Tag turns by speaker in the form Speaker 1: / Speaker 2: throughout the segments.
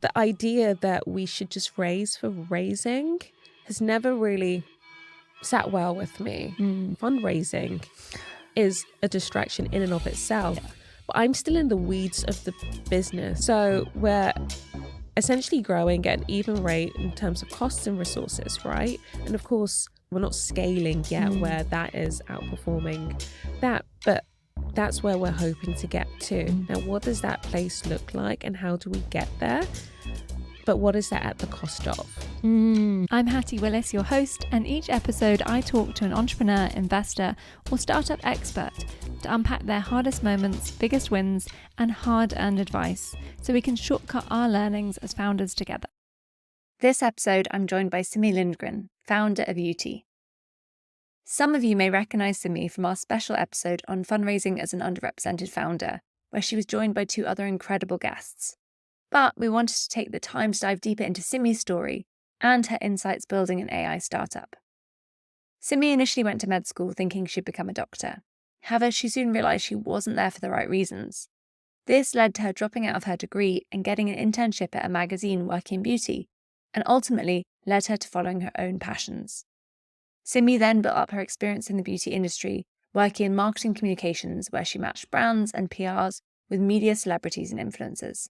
Speaker 1: the idea that we should just raise for raising has never really sat well with me. Fundraising is a distraction in and of itself, but I'm still in the weeds of the business. So we're essentially growing at an even rate in terms of costs and resources, right? And of course, we're not scaling yet where that is outperforming that, but that's where we're hoping to get to. Now, what does that place look like and how do we get there? But what is that at the cost of?
Speaker 2: I'm Hattie Willis, your host, and each episode I talk to an entrepreneur, investor, or startup expert to unpack their hardest moments, biggest wins, and hard-earned advice so we can shortcut our learnings as founders together. This episode, I'm joined by Simi Lindgren, founder of Yuty. Some of you may recognise Simi from our special episode on fundraising as an underrepresented founder, where she was joined by two other incredible guests. But we wanted to take the time to dive deeper into Simi's story and her insights building an AI startup. Simi initially went to med school thinking she'd become a doctor. However, she soon realised she wasn't there for the right reasons. This led to her dropping out of her degree and getting an internship at a magazine working in beauty, and ultimately led her to following her own passions. Simi then built up her experience in the beauty industry, working in marketing communications where she matched brands and PRs with media celebrities and influencers.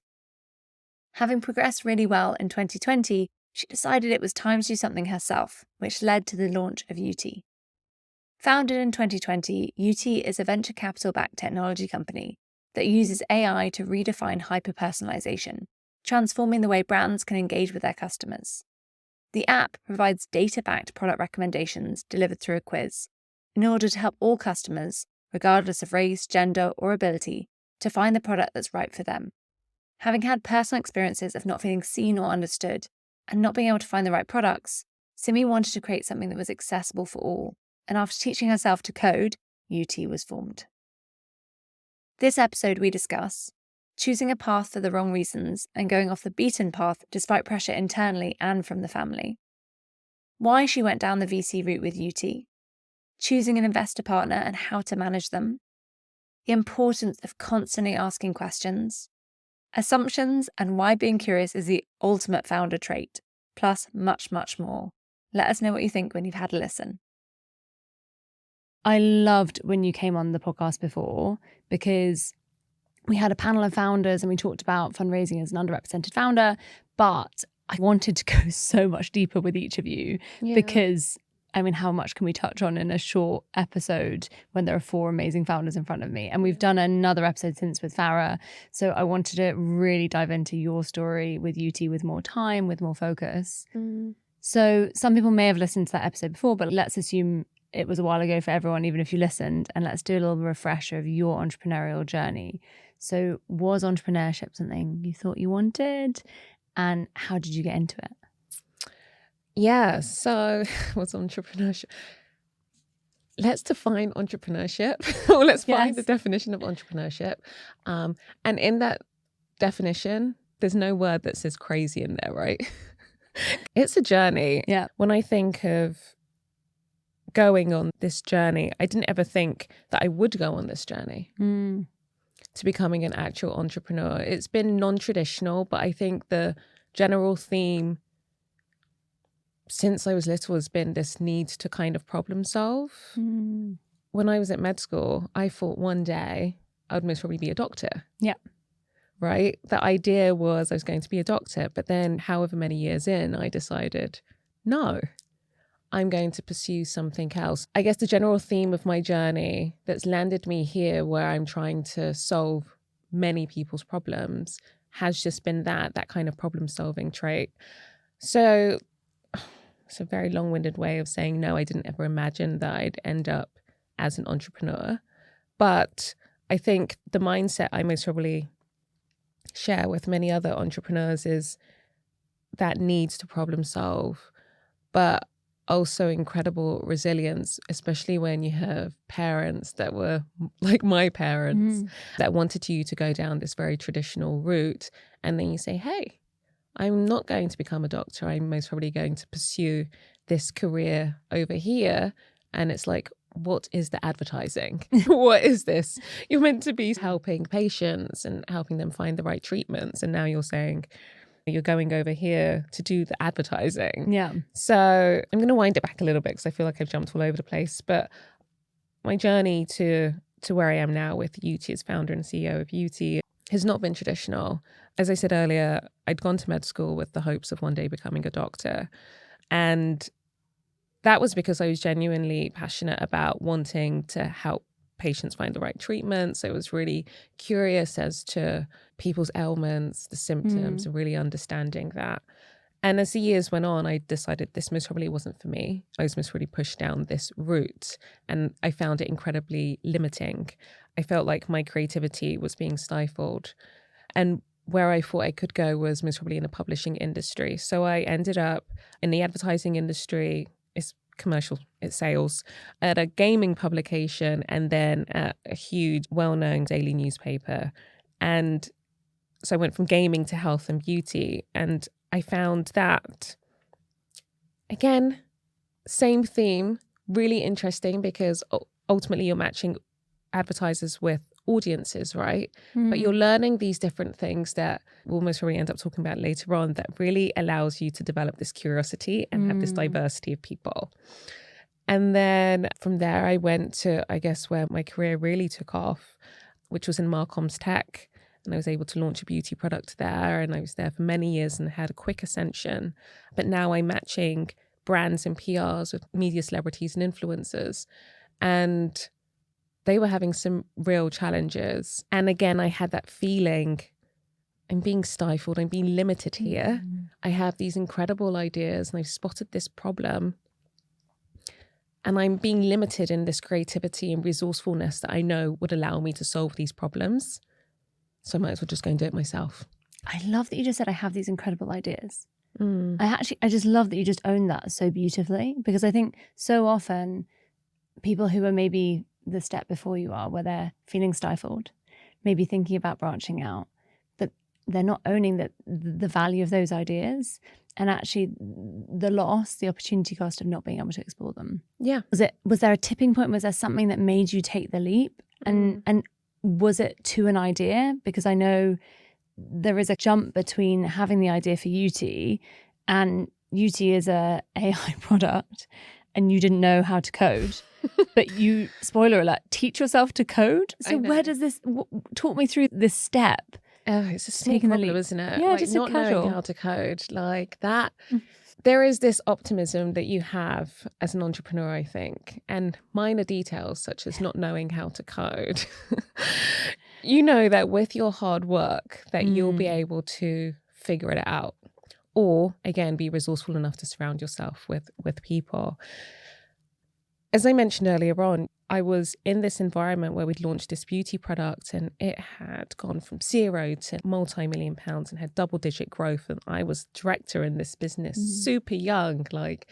Speaker 2: Having progressed really well in 2020, she decided it was time to do something herself, which led to the launch of Yuty. Founded in 2020, Yuty is a venture capital-backed technology company that uses AI to redefine hyper-personalization, transforming the way brands can engage with their customers. The app provides data-backed product recommendations delivered through a quiz in order to help all customers, regardless of race, gender, or ability, to find the product that's right for them. Having had personal experiences of not feeling seen or understood and not being able to find the right products, Simi wanted to create something that was accessible for all, and after teaching herself to code, Yuty was formed. This episode we discuss choosing a path for the wrong reasons and going off the beaten path despite pressure internally and from the family, why she went down the VC route with Yuty, choosing an investor partner and how to manage them, the importance of constantly asking questions, assumptions and why being curious is the ultimate founder trait, plus much, much more. Let us know what you think when you've had a listen. I loved when you came on the podcast before because we had a panel of founders and we talked about fundraising as an underrepresented founder, but I wanted to go so much deeper with each of you because I mean, how much can we touch on in a short episode when there are four amazing founders in front of me? And we've done another episode since with Farah. So I wanted to really dive into your story with Yuty with more time, with more focus. So some people may have listened to that episode before, but let's assume it was a while ago for everyone, even if you listened. And let's do a little refresher of your entrepreneurial journey. So was entrepreneurship something you thought you wanted? And how did you get into it?
Speaker 1: Yeah, so what's entrepreneurship? Let's define entrepreneurship, or let's find the definition of entrepreneurship. And in that definition, there's no word that says crazy in there, right? It's a journey.
Speaker 2: Yeah.
Speaker 1: When I think of going on this journey, I didn't ever think that I would go on this journey to becoming an actual entrepreneur. It's been non-traditional, but I think the general theme since I was little has been this need to kind of problem solve. When I was at med school, I thought one day I would most probably be a doctor.
Speaker 2: Yeah.
Speaker 1: Right? The idea was I was going to be a doctor, but then however many years in, I decided, no, I'm going to pursue something else. I guess the general theme of my journey that's landed me here where I'm trying to solve many people's problems has just been that kind of problem solving trait. So it's a very long-winded way of saying, no, I didn't ever imagine that I'd end up as an entrepreneur. But I think the mindset I most probably share with many other entrepreneurs is that need to problem solve, but also incredible resilience, especially when you have parents that were like my parents that wanted you to go down this very traditional route. And then you say, hey, I'm not going to become a doctor. I'm most probably going to pursue this career over here. And it's like, what is the advertising? What is this? You're meant to be helping patients and helping them find the right treatments. And now you're saying you're going over here to do the advertising.
Speaker 2: Yeah.
Speaker 1: So I'm going to wind it back a little bit because I feel like I've jumped all over the place. But my journey to where I am now with Yuty as founder and CEO of Yuty has not been traditional. As I said earlier, I'd gone to med school with the hopes of one day becoming a doctor. And that was because I was genuinely passionate about wanting to help patients find the right treatment. So I was really curious as to people's ailments, the symptoms, and really understanding that. And as the years went on, I decided this most probably wasn't for me. I was most really pushed down this route, and I found it incredibly limiting. I felt like my creativity was being stifled. And where I thought I could go was most probably in the publishing industry. So I ended up in the advertising industry. It's commercial, it's sales, at a gaming publication, and then at a huge, well-known daily newspaper. And so I went from gaming to health and beauty. And I found that, again, same theme, really interesting, because ultimately you're matching advertisers with audiences, right? But you're learning these different things that we'll most probably end up talking about later on that really allows you to develop this curiosity and have this diversity of people. And then from there, I went to, I guess, where my career really took off, which was in Marcom's Tech. And I was able to launch a beauty product there. And I was there for many years and had a quick ascension. But now I'm matching brands and PRs with media celebrities and influencers. And they were having some real challenges. And again, I had that feeling, I'm being stifled, I'm being limited here. I have these incredible ideas and I've spotted this problem. And I'm being limited in this creativity and resourcefulness that I know would allow me to solve these problems. So I might as well just go and do it myself.
Speaker 2: I love that you just said I have these incredible ideas. I just love that you just own that so beautifully, because I think so often people who are maybe the step before you are, where they're feeling stifled, maybe thinking about branching out, but they're not owning the value of those ideas, and actually the loss, the opportunity cost of not being able to explore them.
Speaker 1: Yeah.
Speaker 2: Was there a tipping point? Was there something that made you take the leap? And was it to an idea? Because I know there is a jump between having the idea for Yuty, and Yuty is a AI product, and you didn't know how to code. But you, spoiler alert, teach yourself to code. So where does this, talk me through this step?
Speaker 1: Oh, it's a small problem, isn't it?
Speaker 2: Yeah,
Speaker 1: like
Speaker 2: just
Speaker 1: not knowing how to code, like that. There is this optimism that you have as an entrepreneur, I think, and minor details such as not knowing how to code. You know that with your hard work that you'll be able to figure it out, or again, be resourceful enough to surround yourself with people. As I mentioned earlier on, I was in this environment where we'd launched this beauty product and it had gone from zero to multi-million pounds and had double-digit growth. And I was director in this business, super young, like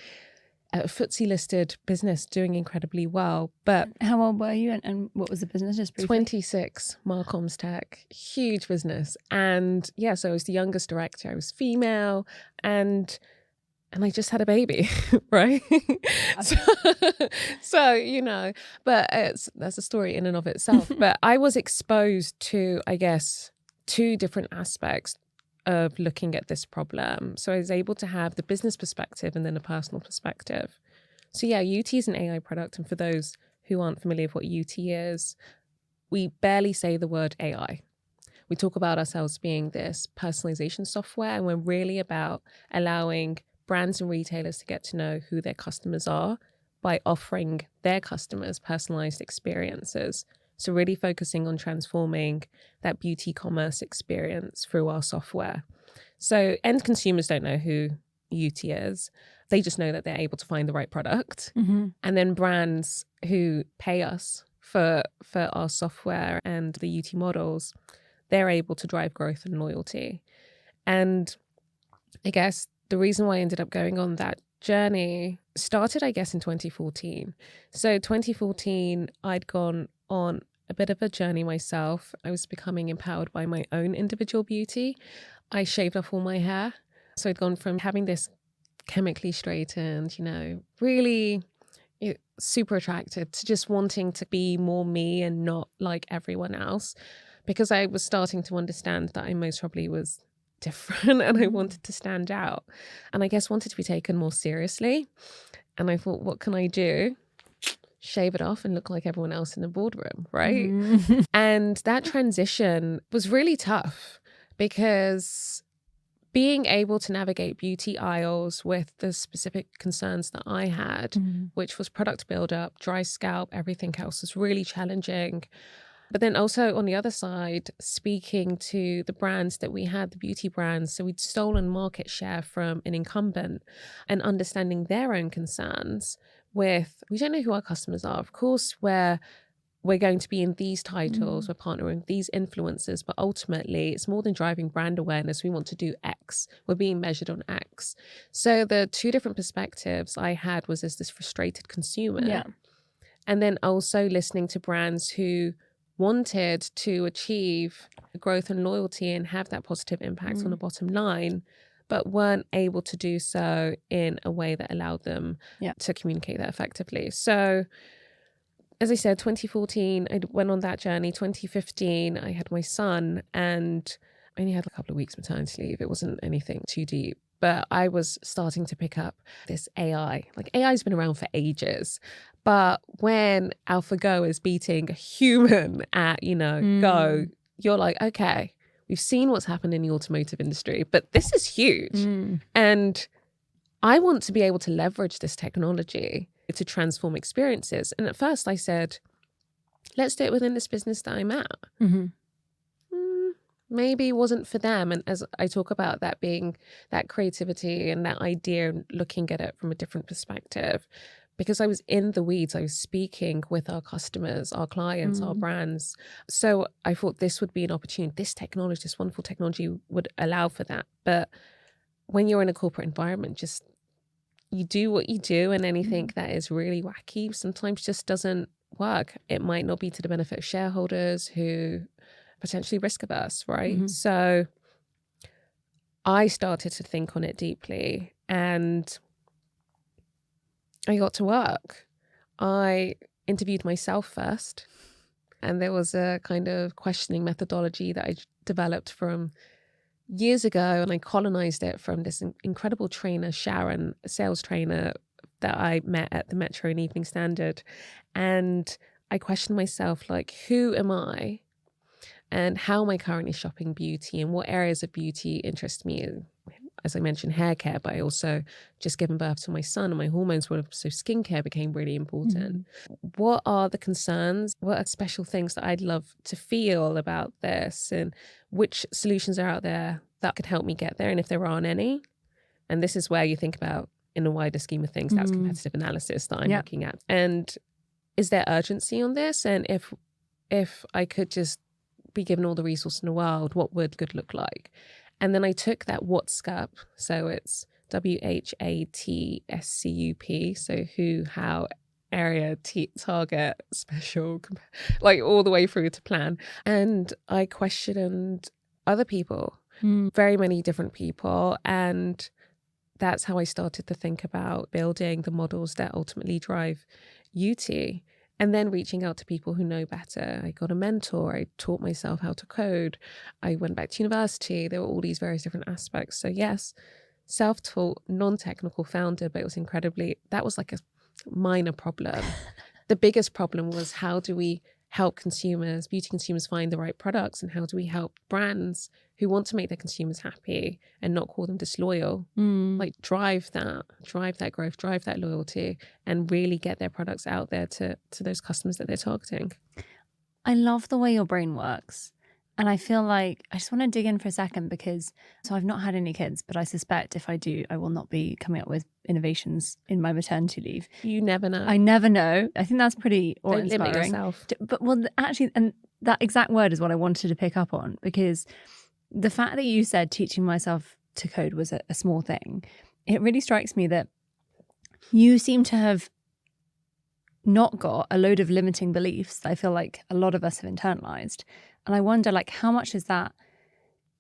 Speaker 1: a FTSE-listed business doing incredibly well. But
Speaker 2: how old were you and what was the business? Just briefly.
Speaker 1: 26, Marcom's Tech, huge business. And yeah, so I was the youngest director. I was female and I just had a baby, right? so, you know, but that's a story in and of itself. But I was exposed to, I guess, two different aspects of looking at this problem. So I was able to have the business perspective and then a personal perspective. So yeah, Yuty is an AI product. And for those who aren't familiar with what Yuty is, we barely say the word AI. We talk about ourselves being this personalization software, and we're really about allowing brands and retailers to get to know who their customers are by offering their customers personalized experiences. So really focusing on transforming that beauty commerce experience through our software. So end consumers don't know who Yuty is. They just know that they're able to find the right product. And then brands who pay us for our software and the Yuty models, they're able to drive growth and loyalty. And I guess the reason why I ended up going on that journey started, I guess, in 2014. So 2014, I'd gone on a bit of a journey myself. I was becoming empowered by my own individual beauty. I shaved off all my hair. So I'd gone from having this chemically straightened, you know, really super attractive, to just wanting to be more me and not like everyone else, because I was starting to understand that I most probably was different and I wanted to stand out. And I guess wanted to be taken more seriously. And I thought, what can I do? Shave it off and look like everyone else in the boardroom, right? And that transition was really tough because being able to navigate beauty aisles with the specific concerns that I had, which was product buildup, dry scalp, everything else, was really challenging. But then also on the other side, speaking to the brands that we had, the beauty brands, so we'd stolen market share from an incumbent and understanding their own concerns with, we don't know who our customers are. Of course, we're going to be in these titles, we're partnering with these influencers, but ultimately it's more than driving brand awareness. We want to do X. We're being measured on X. So the two different perspectives I had was as this frustrated consumer. And then also listening to brands who wanted to achieve growth and loyalty and have that positive impact on the bottom line, but weren't able to do so in a way that allowed them to communicate that effectively. So as I said, 2014, I went on that journey. 2015, I had my son and I only had a couple of weeks maternity leave. It wasn't anything too deep, but I was starting to pick up this AI. Like AI's been around for ages, but when AlphaGo is beating a human at, Go, you're like, okay, we've seen what's happened in the automotive industry, but this is huge. And I want to be able to leverage this technology to transform experiences. And at first I said, let's do it within this business that I'm at. Maybe it wasn't for them. And as I talk about that being that creativity and that idea and looking at it from a different perspective, because I was in the weeds, I was speaking with our customers, our clients, our brands. So I thought this would be an opportunity. This technology, this wonderful technology would allow for that. But when you're in a corporate environment, just you do what you do, and anything that is really wacky sometimes just doesn't work. It might not be to the benefit of shareholders who potentially risk averse, right? So I started to think on it deeply and I got to work. I interviewed myself first, and there was a kind of questioning methodology that I developed from years ago, and I colonized it from this incredible trainer, Sharon, a sales trainer that I met at the Metro and Evening Standard. And I questioned myself, like, who am I? And how am I currently shopping beauty? And what areas of beauty interest me? As I mentioned, hair care, but I also just given birth to my son and my hormones were, so skincare became really important. What are the concerns? What are special things that I'd love to feel about this? And which solutions are out there that could help me get there? And if there aren't any, and this is where you think about, in a wider scheme of things, that's competitive analysis that I'm looking at. And is there urgency on this? And if I could just be given all the resources in the world, what would good look like? And then I took that WhatsCup, so it's WHATSCUP, so who, how, area, target, special, like all the way through to plan. And I questioned other people, very many different people. And that's how I started to think about building the models that ultimately drive Yuty. And then reaching out to people who know better. I got a mentor. I taught myself how to code. I went back to university. There were all these various different aspects. So yes, self-taught, non-technical founder, but it was that was like a minor problem. The biggest problem was, how do we help consumers, beauty consumers, find the right products? And how do we help brands who want to make their consumers happy and not call them disloyal, like drive that growth, drive that loyalty, and really get their products out there to those customers that they're targeting.
Speaker 2: I love the way your brain works. And I feel like I just want to dig in for a second because, so I've not had any kids, but I suspect if I do, I will not be coming up with innovations in my maternity leave.
Speaker 1: You never know.
Speaker 2: I never know. I think that's pretty awe-inspiring.
Speaker 1: Don't limit yourself.
Speaker 2: But well, actually, and that exact word is what I wanted to pick up on, because the fact that you said teaching myself to code was a small thing, it really strikes me that you seem to have not got a load of limiting beliefs that I feel like a lot of us have internalized. And I wonder, like, how much is that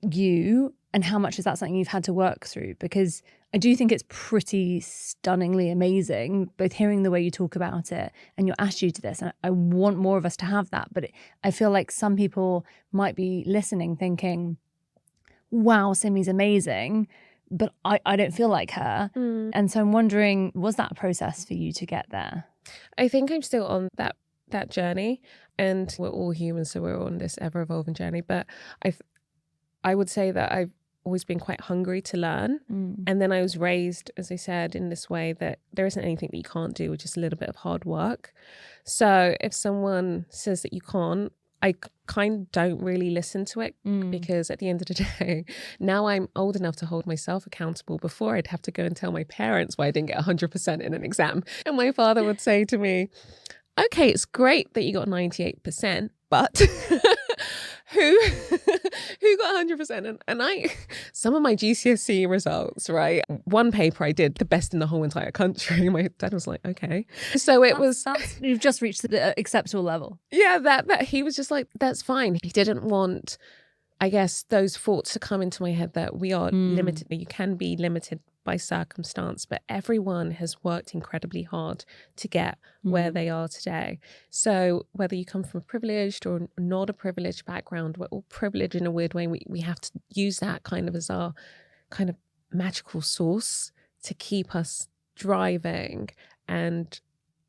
Speaker 2: you and how much is that something you've had to work through? Because I do think it's pretty stunningly amazing, both hearing the way you talk about it and your attitude to this. And I want more of us to have that. But I feel like some people might be listening thinking, wow, Simi's amazing, but I don't feel like her. And so I'm wondering, was that a process for you to get there?
Speaker 1: I think I'm still on that journey, and we're all humans, so we're on this ever evolving journey. But I would say that I've always been quite hungry to learn. And then I was raised, as I said, in this way that there isn't anything that you can't do with just a little bit of hard work. So if someone says that you can't, I kind of don't really listen to it, because at the end of the day, now I'm old enough to hold myself accountable. Before, I'd have to go and tell my parents why I didn't get 100% in an exam. And my father would say to me, okay, it's great that you got 98%, but who got 100%? And some of my GCSE results, right? One paper I did the best in the whole entire country. My dad was like, okay. So
Speaker 2: you've just reached the acceptable level.
Speaker 1: Yeah, that he was just like, that's fine. He didn't want, I guess, those thoughts to come into my head that we are limited. You can be limited by circumstance, but everyone has worked incredibly hard to get where they are today. So whether you come from a privileged or not a privileged background, we're all privileged in a weird way. We have to use that kind of as our kind of magical source to keep us driving. And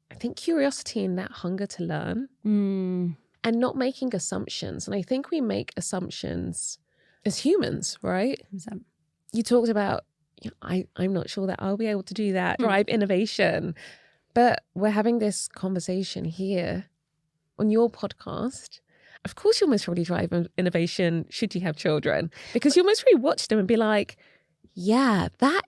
Speaker 1: I think curiosity and that hunger to learn and not making assumptions. And I think we make assumptions as humans, right? You talked about, I'm not sure that I'll be able to do that, drive innovation. But we're having this conversation here on your podcast. Of course, you'll most probably drive innovation should you have children, because you'll most probably watch them and be like, yeah, that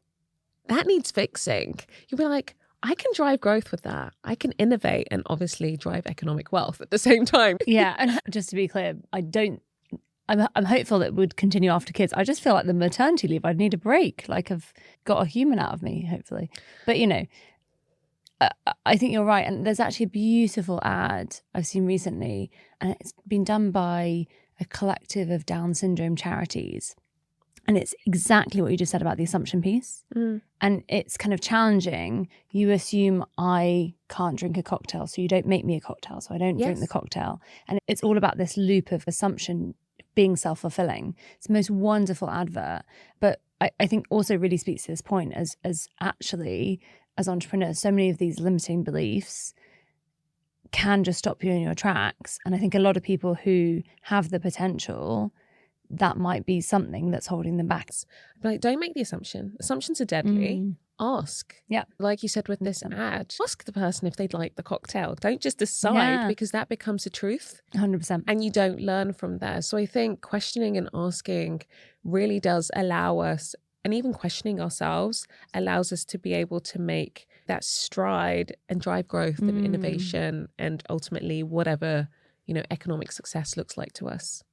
Speaker 1: needs fixing. You'll be like, I can drive growth with that. I can innovate and obviously drive economic wealth at the same time.
Speaker 2: Yeah. And just to be clear, I'm hopeful that it would continue after kids. I just feel like the maternity leave, I'd need a break. Like I've got a human out of me, hopefully. But, I think you're right. And there's actually a beautiful ad I've seen recently, and it's been done by a collective of Down syndrome charities. And it's exactly what you just said about the assumption piece. And it's kind of challenging. You assume I can't drink a cocktail, so you don't make me a cocktail, so I don't drink the cocktail. And it's all about this loop of assumption being self-fulfilling. It's the most wonderful advert. But I think also really speaks to this point as actually, as entrepreneurs, so many of these limiting beliefs can just stop you in your tracks. And I think a lot of people who have the potential, that might be something that's holding them back.
Speaker 1: Like, don't make the assumption. Assumptions are deadly. Ask.
Speaker 2: Yeah.
Speaker 1: Like you said with this ad, ask the person if they'd like the cocktail. Don't just decide, because that becomes a truth.
Speaker 2: 100%.
Speaker 1: And you don't learn from there. So I think questioning and asking really does allow us, and even questioning ourselves allows us to be able to make that stride and drive growth and innovation and ultimately whatever, economic success looks like to us.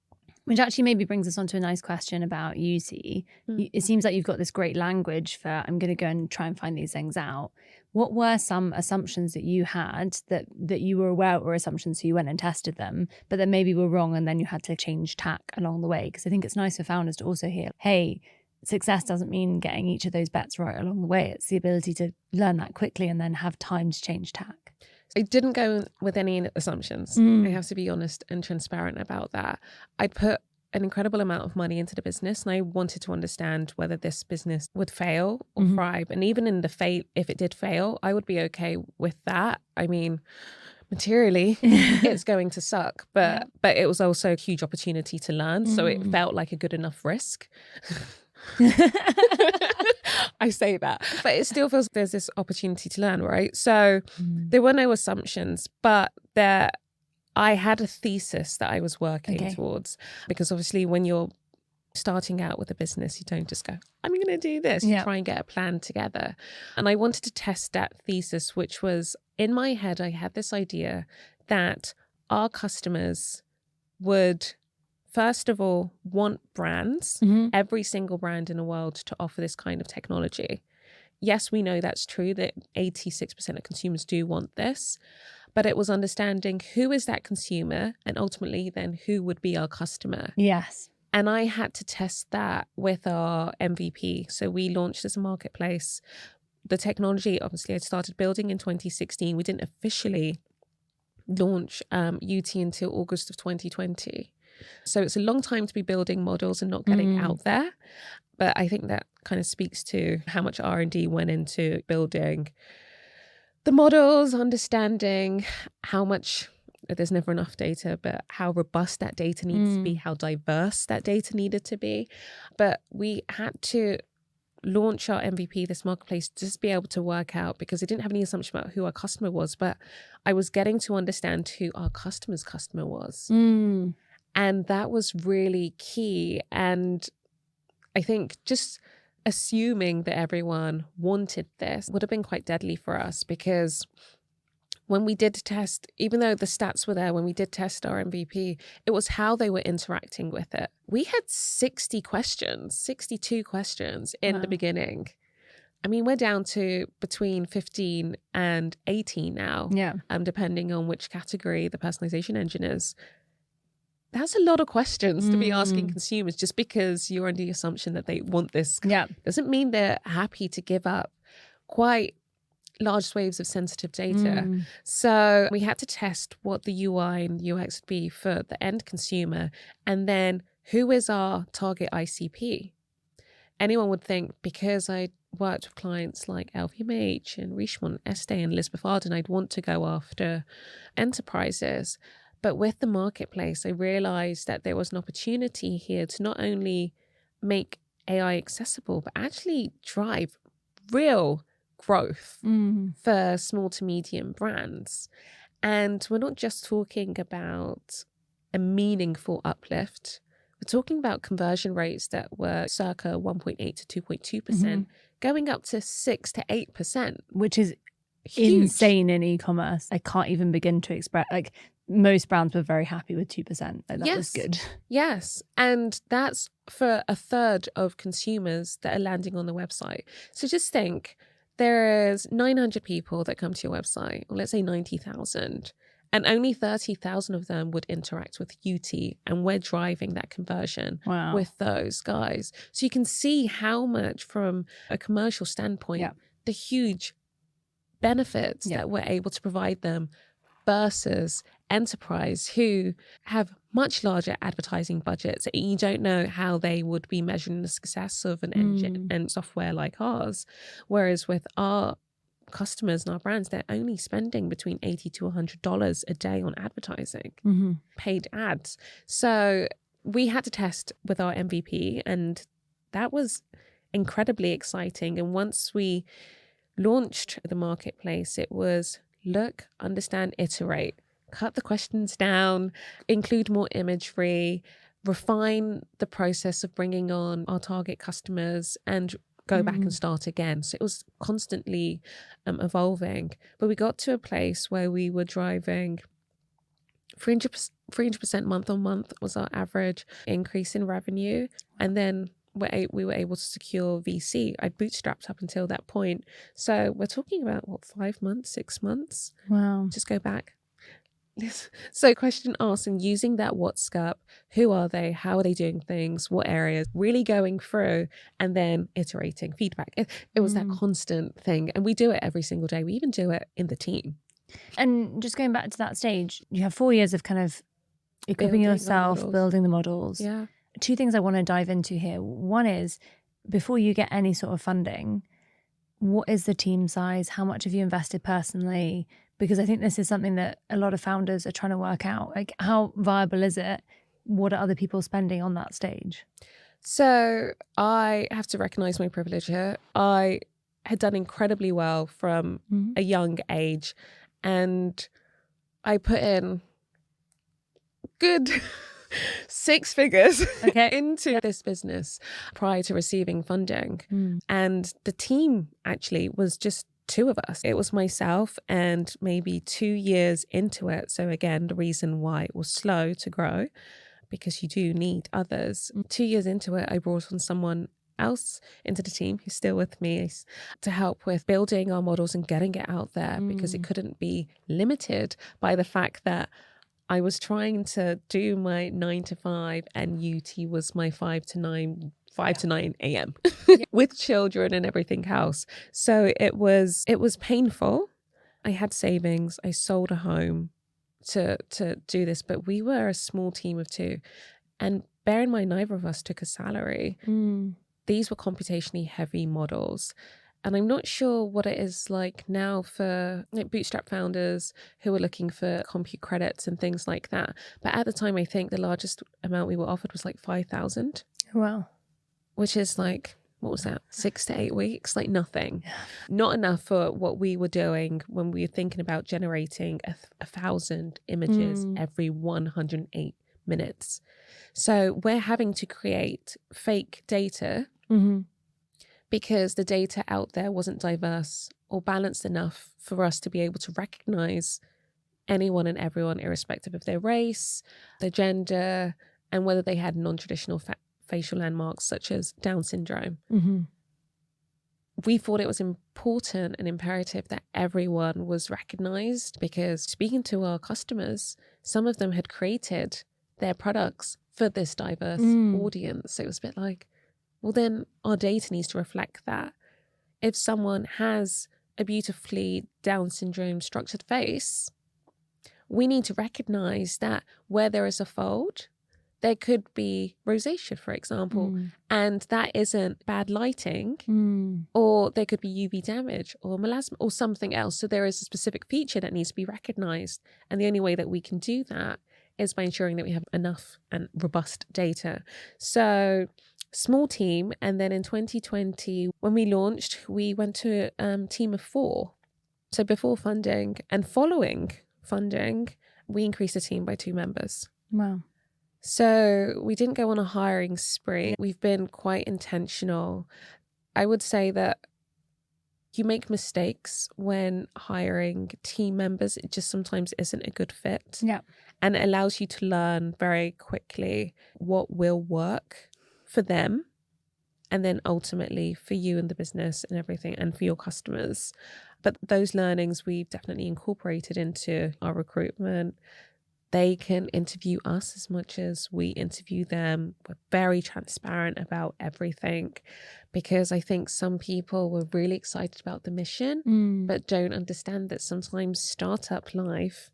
Speaker 2: Which actually maybe brings us on to a nice question about Yuty. It seems like you've got this great language for, I'm going to go and try and find these things out. What were some assumptions that you had that you were aware were assumptions, so you went and tested them, but that maybe were wrong and then you had to change tack along the way? Because I think it's nice for founders to also hear, hey, success doesn't mean getting each of those bets right along the way. It's the ability to learn that quickly and then have time to change tack.
Speaker 1: I didn't go with any assumptions. I have to be honest and transparent about that. I'd put an incredible amount of money into the business, and I wanted to understand whether this business would fail or thrive. And even in if it did fail, I would be okay with that. I mean, materially, it's going to suck, but it was also a huge opportunity to learn. So it felt like a good enough risk. I say that, but it still feels there's this opportunity to learn, right? So there were no assumptions, but I had a thesis that I was working towards, because obviously when you're starting out with a business, you don't just go, I'm going to do this. You try and get a plan together. And I wanted to test that thesis, which was, in my head, I had this idea that our customers would, first of all, want brands, every single brand in the world, to offer this kind of technology. Yes, we know that's true, that 86% of consumers do want this, but it was understanding who is that consumer and ultimately then who would be our customer.
Speaker 2: Yes.
Speaker 1: And I had to test that with our MVP. So we launched as a marketplace. The technology, obviously, I started building in 2016. We didn't officially launch Yuty until August of 2020. So it's a long time to be building models and not getting out there. But I think that kind of speaks to how much R&D went into building the models, understanding how much, there's never enough data, but how robust that data needs to be, how diverse that data needed to be. But we had to launch our MVP, this marketplace, just be able to work out, because I didn't have any assumption about who our customer was, but I was getting to understand who our customer's customer was. And that was really key. And I think just assuming that everyone wanted this would have been quite deadly for us, because when we did test, even though the stats were there, when we did test our MVP, it was how they were interacting with it. We had 62 questions in the beginning. I mean, we're down to between 15 and 18 now, depending on which category the personalization engine is. That's a lot of questions to be asking consumers, just because you're under the assumption that they want this. Doesn't mean they're happy to give up quite large swathes of sensitive data. So we had to test what the UI and UX would be for the end consumer, and then who is our target ICP. Anyone would think, because I worked with clients like LVMH and Richemont, Estee and Elizabeth Arden, I'd want to go after enterprises. But with the marketplace, I realized that there was an opportunity here to not only make AI accessible, but actually drive real growth for small to medium brands. And we're not just talking about a meaningful uplift. We're talking about conversion rates that were circa 1.8 to 2.2%, going up to 6 to 8%,
Speaker 2: which is
Speaker 1: huge.
Speaker 2: Insane in e-commerce. I can't even begin to express, like, most brands were very happy with 2%. Like, that was good.
Speaker 1: Yes. And that's for a third of consumers that are landing on the website. So just think, there's 900 people that come to your website, or let's say 90,000, and only 30,000 of them would interact with Yuty, and we're driving that conversion with those guys. So you can see how much, from a commercial standpoint, the huge benefits that we're able to provide them versus enterprise, who have much larger advertising budgets. You don't know how they would be measuring the success of an engine and software like ours. Whereas with our customers and our brands, they're only spending between $80 to $100 a day on advertising, paid ads. So we had to test with our MVP, and that was incredibly exciting. And once we launched the marketplace, it was look, understand, iterate. Cut the questions down, include more imagery, refine the process of bringing on our target customers, and go back and start again. So it was constantly evolving. But we got to a place where we were driving 300% month on month was our average increase in revenue. And then we were able to secure VC. I bootstrapped up until that point. So we're talking about, 5 months, 6 months?
Speaker 2: Wow.
Speaker 1: Just go back. So question asked, and using that what scope, who are they, how are they doing things, what areas, really going through, and then iterating feedback. It was that constant thing. And we do it every single day. We even do it in the team.
Speaker 2: And just going back to that stage, you have 4 years of kind of equipping yourself, building the models.
Speaker 1: Yeah.
Speaker 2: 2 things I want to dive into here. One is, before you get any sort of funding, what is the team size? How much have you invested personally? Because I think this is something that a lot of founders are trying to work out. Like, how viable is it? What are other people spending on that stage?
Speaker 1: So I have to recognize my privilege here. I had done incredibly well from a young age, and I put in good 6 figures into this business prior to receiving funding. And the team actually was just 2 of us. It was myself and maybe 2 years into it. So again, the reason why it was slow to grow, because you do need others. 2 years into it, I brought on someone else into the team who's still with me to help with building our models and getting it out there, because it couldn't be limited by the fact that I was trying to do my 9 to 5 and Yuty was my 5 to 9 a.m. with children and everything else. So it was painful. I had savings. I sold a home to do this, but we were a small team of 2. And bear in mind, neither of us took a salary. These were computationally heavy models. And I'm not sure what it is like now for like bootstrap founders who are looking for compute credits and things like that. But at the time, I think the largest amount we were offered was like 5,000.
Speaker 2: Wow.
Speaker 1: Which is like, what was that? 6 to 8 weeks? Like nothing. Yeah. Not enough for what we were doing when we were thinking about generating 1,000 images every 108 minutes. So we're having to create fake data because the data out there wasn't diverse or balanced enough for us to be able to recognize anyone and everyone, irrespective of their race, their gender, and whether they had non-traditional facial landmarks such as Down syndrome. We thought it was important and imperative that everyone was recognized, because speaking to our customers, some of them had created their products for this diverse audience. So it was a bit like, well, then our data needs to reflect that. If someone has a beautifully Down syndrome structured face, we need to recognize that where there is a fold, there could be rosacea, for example, and that isn't bad lighting, or there could be UV damage or melasma or something else. So there is a specific feature that needs to be recognized. And the only way that we can do that is by ensuring that we have enough and robust data. So small team. And then in 2020, when we launched, we went to a team of 4. So before funding and following funding, we increased the team by 2 members.
Speaker 2: Wow.
Speaker 1: So we didn't go on a hiring spree. We've been quite intentional. I would say that you make mistakes when hiring team members. It just sometimes isn't a good fit.
Speaker 2: Yeah.
Speaker 1: And it allows you to learn very quickly what will work for them, and then ultimately for you and the business and everything, and for your customers. But those learnings we've definitely incorporated into our recruitment. They can interview us as much as we interview them. We're very transparent about everything, because I think some people were really excited about the mission, but don't understand that sometimes startup life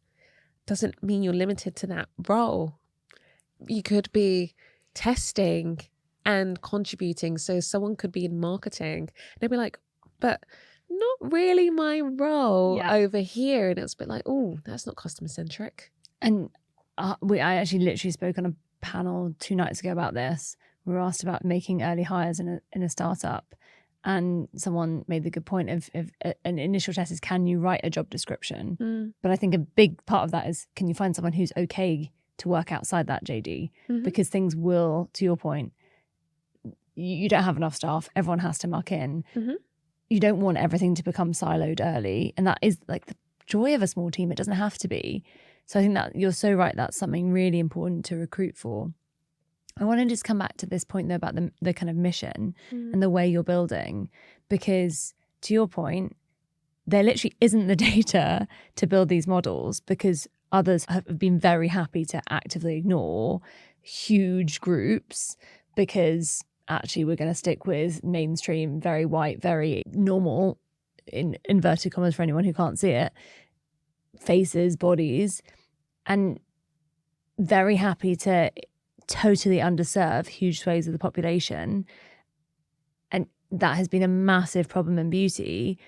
Speaker 1: doesn't mean you're limited to that role. You could be testing and contributing. So someone could be in marketing. They'd be like, but not really my role over here. And it was a bit like, oh, that's not customer centric.
Speaker 2: And I actually literally spoke on a panel 2 nights ago about this. We were asked about making early hires in a startup, and someone made the good point of an initial test is, can you write a job description? But I think a big part of that is, can you find someone who's okay to work outside that JD? Because things will, to your point, you don't have enough staff. Everyone has to muck in. You don't want everything to become siloed early, and that is like the joy of a small team. It doesn't have to be. So I think that you're so right. That's something really important to recruit for. I want to just come back to this point though about the kind of mission and the way you're building, because to your point, there literally isn't the data to build these models, because others have been very happy to actively ignore huge groups, because actually we're going to stick with mainstream, very white, very normal, in inverted commas for anyone who can't see it, faces, bodies, and very happy to totally underserve huge swathes of the population. And that has been a massive problem in beauty.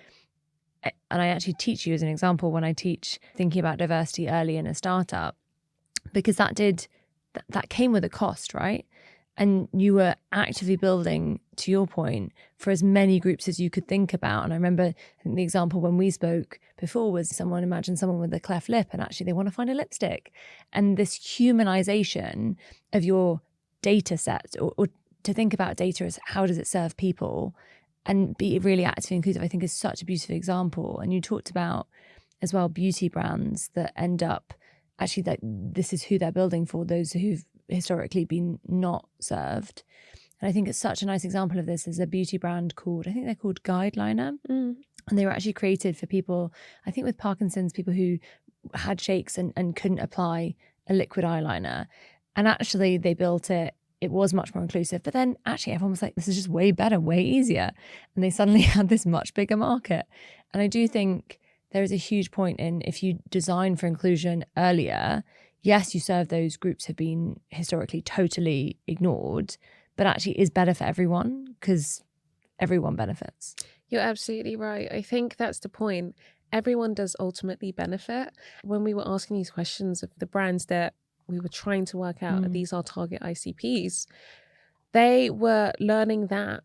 Speaker 2: And I actually teach you as an example when I teach thinking about diversity early in a startup, because that came with a cost, right? And you were actively building, to your point, for as many groups as you could think about. And I remember, I think the example when we spoke before was imagine someone with a cleft lip, and actually they want to find a lipstick. And this humanization of your data set, or to think about data as how does it serve people and be really actively inclusive, I think is such a beautiful example. And you talked about as well beauty brands that end up actually that this is who they're building for, those who've historically been not served. And I think it's such a nice example of this is a beauty brand called, I think they're called Guideliner. And they were actually created for people, I think with Parkinson's, people who had shakes and couldn't apply a liquid eyeliner. And actually they built it was much more inclusive, but then actually everyone was like, this is just way better, way easier. And they suddenly had this much bigger market. And I do think
Speaker 3: there is a huge point in, if you design for inclusion earlier, yes, you serve those groups have been historically totally ignored, but actually is better for everyone because everyone benefits.
Speaker 1: You're absolutely right. I think that's the point. Everyone does ultimately benefit. When we were asking these questions of the brands that we were trying to work out, these are target ICPs, they were learning that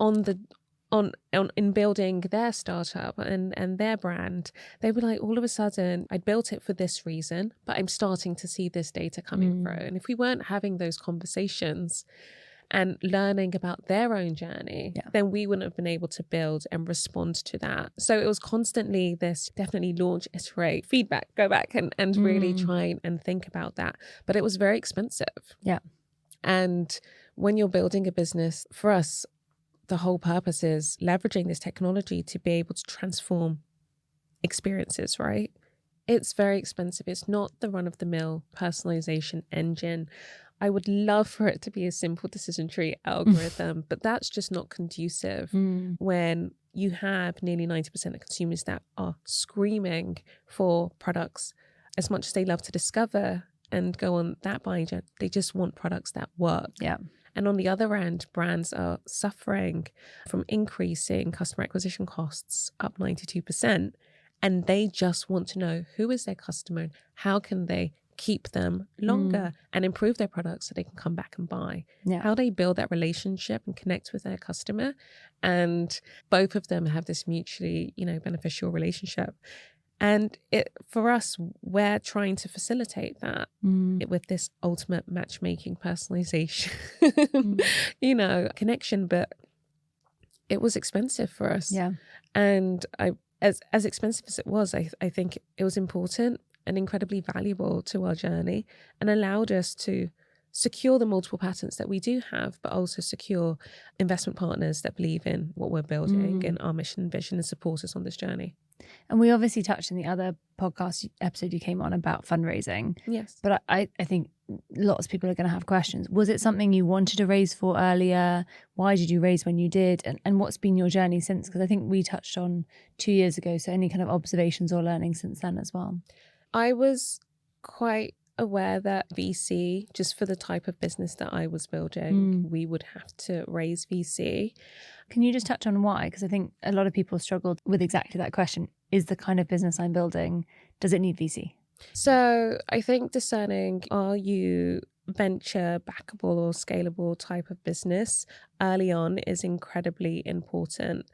Speaker 1: in building their startup and their brand. They were like, all of a sudden, I built it for this reason, but I'm starting to see this data coming through. And if we weren't having those conversations and learning about their own journey, then we wouldn't have been able to build and respond to that. So it was constantly this, definitely launch, iterate, feedback, go back and really try and think about that. But it was very expensive.
Speaker 3: Yeah.
Speaker 1: And when you're building a business, for us, the whole purpose is leveraging this technology to be able to transform experiences, right? It's very expensive. It's not the run-of-the-mill personalization engine. I would love for it to be a simple decision tree algorithm, but that's just not conducive when you have nearly 90% of consumers that are screaming for products as much as they love to discover and go on that buying journey. They just want products that work.
Speaker 3: Yeah.
Speaker 1: And on the other end, brands are suffering from increasing customer acquisition costs up 92%. And they just want to know who is their customer and how can they keep them longer and improve their products so they can come back and buy.
Speaker 3: Yeah.
Speaker 1: How they build that relationship and connect with their customer. And both of them have this mutually, beneficial relationship. And for us, we're trying to facilitate that with this ultimate matchmaking, personalization, connection. But it was expensive for us.
Speaker 3: Yeah.
Speaker 1: And as expensive as it was, I think it was important and incredibly valuable to our journey and allowed us to secure the multiple patents that we do have, but also secure investment partners that believe in what we're building and our mission and vision and support us on this journey.
Speaker 3: And we obviously touched in the other podcast episode you came on about fundraising.
Speaker 1: Yes.
Speaker 3: But I think lots of people are going to have questions. Was it something you wanted to raise for earlier? Why did you raise when you did? And what's been your journey since? Because I think we touched on 2 years ago. So any kind of observations or learning since then as well?
Speaker 1: I was quite aware that VC, just for the type of business that I was building, we would have to raise VC.
Speaker 3: Can you just touch on why? Because I think a lot of people struggled with exactly that question. Is the kind of business I'm building, does it need VC?
Speaker 1: So I think discerning, are you venture backable or scalable type of business early on is incredibly important.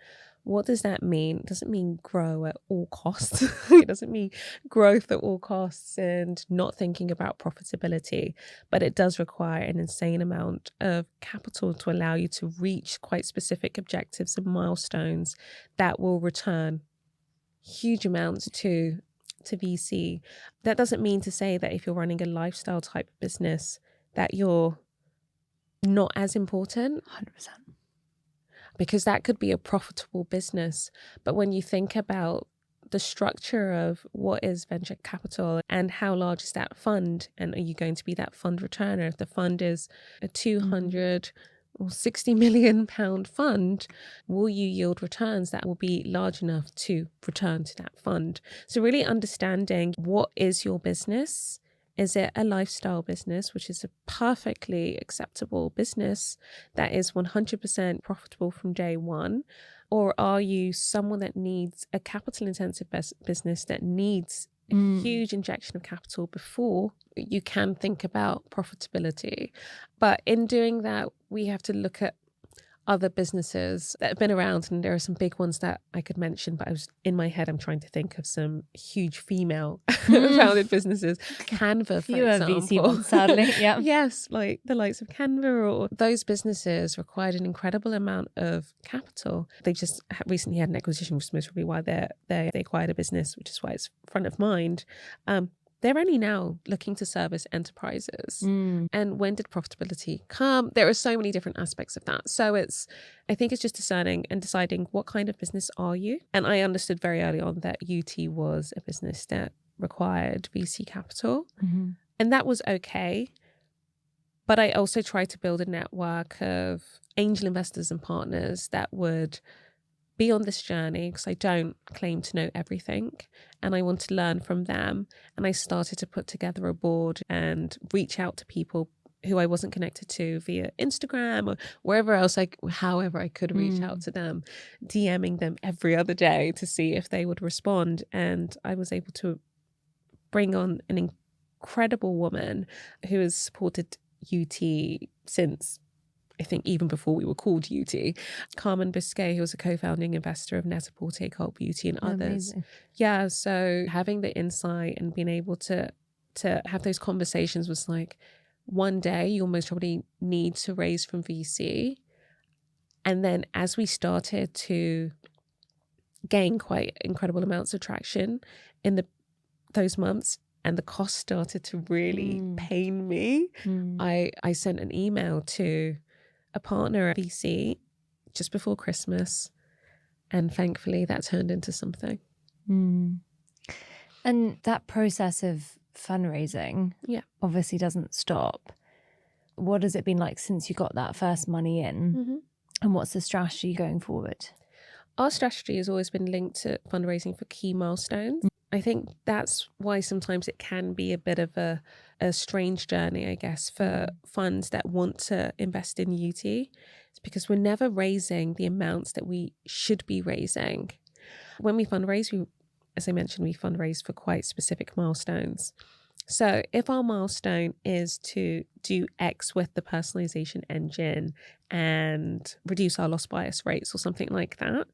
Speaker 1: What does that mean? It doesn't mean grow at all costs. It doesn't mean growth at all costs and not thinking about profitability, but it does require an insane amount of capital to allow you to reach quite specific objectives and milestones that will return huge amounts to VC. That doesn't mean to say that if you're running a lifestyle type business that you're not as important.
Speaker 3: 100%.
Speaker 1: Because that could be a profitable business. But when you think about the structure of what is venture capital and how large is that fund, and are you going to be that fund returner? If the fund is a 200 or 60 million pound fund, will you yield returns that will be large enough to return to that fund? So really understanding, what is your business? Is it a lifestyle business, which is a perfectly acceptable business that is 100% profitable from day one? Or are you someone that needs a capital intensive business that needs a huge injection of capital before you can think about profitability? But in doing that, we have to look at other businesses that have been around, and there are some big ones that I could mention, but I was in my head, I'm trying to think of some huge female founded businesses. Canva, for example.
Speaker 3: VC ones, sadly. Yeah.
Speaker 1: Yes, like the likes of Canva, or those businesses required an incredible amount of capital. They just recently had an acquisition, which is most probably why they acquired a business, which is why it's front of mind. They're only now looking to service enterprises. And when did profitability come? There are so many different aspects of that. So I think it's just discerning and deciding, what kind of business are you? And I understood very early on that Yuty was a business that required VC capital. And that was okay. But I also tried to build a network of angel investors and partners that would be on this journey because I don't claim to know everything and I want to learn from them. And I started to put together a board and reach out to people who I wasn't connected to via Instagram or wherever else, however I could reach out to them, DMing them every other day to see if they would respond. And I was able to bring on an incredible woman who has supported Yuty since, I think, even before we were called Yuty. Carmen Biscay, who was a co-founding investor of Net-a-Porter, Cult Beauty and others.
Speaker 3: Amazing.
Speaker 1: Yeah, so having the insight and being able to have those conversations was like, one day you'll most probably need to raise from VC. And then as we started to gain quite incredible amounts of traction in those months, and the cost started to really pain me, I sent an email to a partner at VC just before Christmas. And thankfully that turned into something.
Speaker 3: And that process of fundraising obviously doesn't stop. What has it been like since you got that first money in? And what's the strategy going forward?
Speaker 1: Our strategy has always been linked to fundraising for key milestones. I think that's why sometimes it can be a bit of a strange journey, I guess, for funds that want to invest in Yuty. It's because we're never raising the amounts that we should be raising. When we fundraise, as I mentioned, we fundraise for quite specific milestones. So if our milestone is to do X with the personalization engine and reduce our loss bias rates or something like that,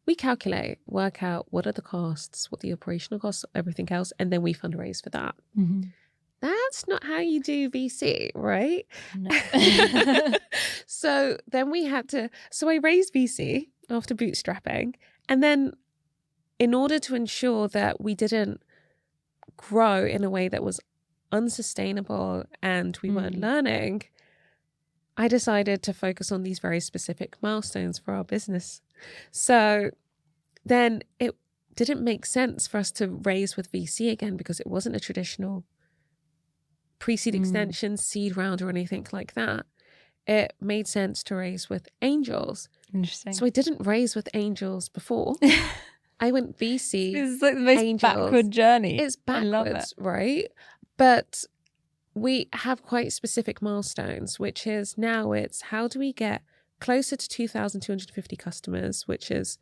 Speaker 1: we calculate, work out what are the costs, what the operational costs, everything else, and then we fundraise for that. That's not how you do VC, right?
Speaker 3: No.
Speaker 1: So then I raised VC after bootstrapping. And then in order to ensure that we didn't grow in a way that was unsustainable and we weren't learning, I decided to focus on these very specific milestones for our business. So then it didn't make sense for us to raise with VC again because it wasn't a traditional pre-seed extension, seed round or anything like that. It made sense to raise with angels.
Speaker 3: Interesting.
Speaker 1: So I didn't raise with angels before. I went VC.
Speaker 3: This is like the most
Speaker 1: angels.
Speaker 3: backward journey.
Speaker 1: It's backwards,
Speaker 3: I love it.
Speaker 1: right? But we have quite specific milestones, which is now it's how do we get closer to 2,250 customers, which is,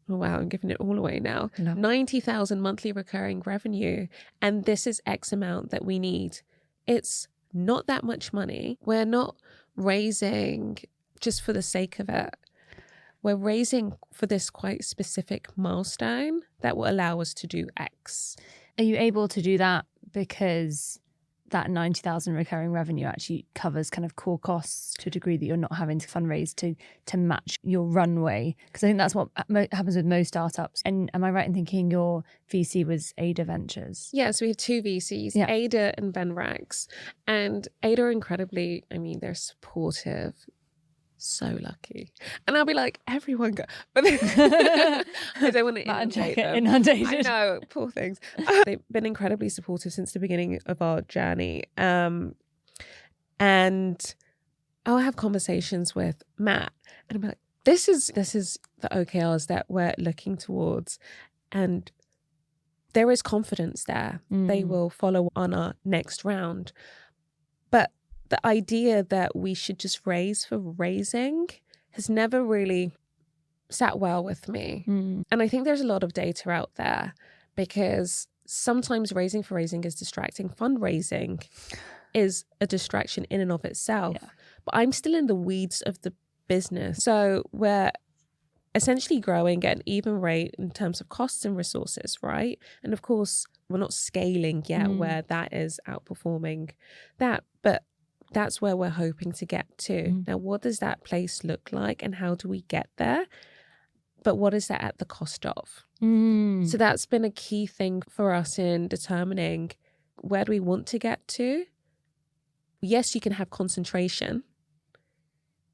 Speaker 1: oh wow, I'm giving it all away now. 90,000 monthly recurring revenue. And this is X amount that we need. It's not that much money. We're not raising just for the sake of it. We're raising for this quite specific milestone that will allow us to do X.
Speaker 3: Are you able to do that because that 90,000 recurring revenue actually covers kind of core costs to a degree that you're not having to fundraise to match your runway? Because I think that's what happens with most startups. And am I right in thinking your VC was Ada Ventures?
Speaker 1: Yeah, so we have two VCs, Ada and Venrax. And Ada are incredibly, they're supportive. So lucky. And I'll be like, everyone go. But I don't want to inundate them.
Speaker 3: Inundated.
Speaker 1: I know, poor things. They've been incredibly supportive since the beginning of our journey. And I'll have conversations with Matt and I'll be like, this is the OKRs that we're looking towards. And there is confidence there. They will follow on our next round. But the idea that we should just raise for raising has never really sat well with me. And I think there's a lot of data out there because sometimes raising for raising is distracting. Fundraising is a distraction in and of itself. Yeah. But I'm still in the weeds of the business. So we're essentially growing at an even rate in terms of costs and resources, right? And of course, we're not scaling yet where that is outperforming that. But that's where we're hoping to get to. Now, what does that place look like and how do we get there? But what is that at the cost of? So that's been a key thing for us in determining where do we want to get to? Yes, you can have concentration.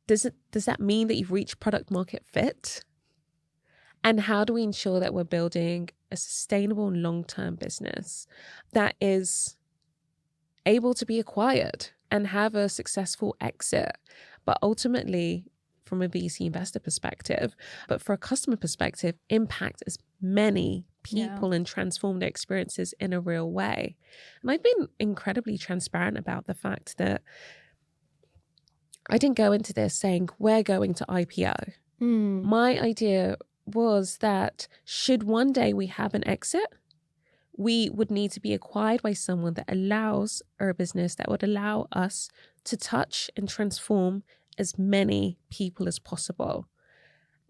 Speaker 1: Does that mean that you've reached product market fit? And how do we ensure that we're building a sustainable and long-term business that is able to be acquired and have a successful exit? But ultimately, from a VC investor perspective, but for a customer perspective, impact as many people and transform their experiences in a real way. And I've been incredibly transparent about the fact that I didn't go into this saying we're going to IPO. My idea was that should one day we have an exit, we would need to be acquired by someone that allows a business that would allow us to touch and transform as many people as possible.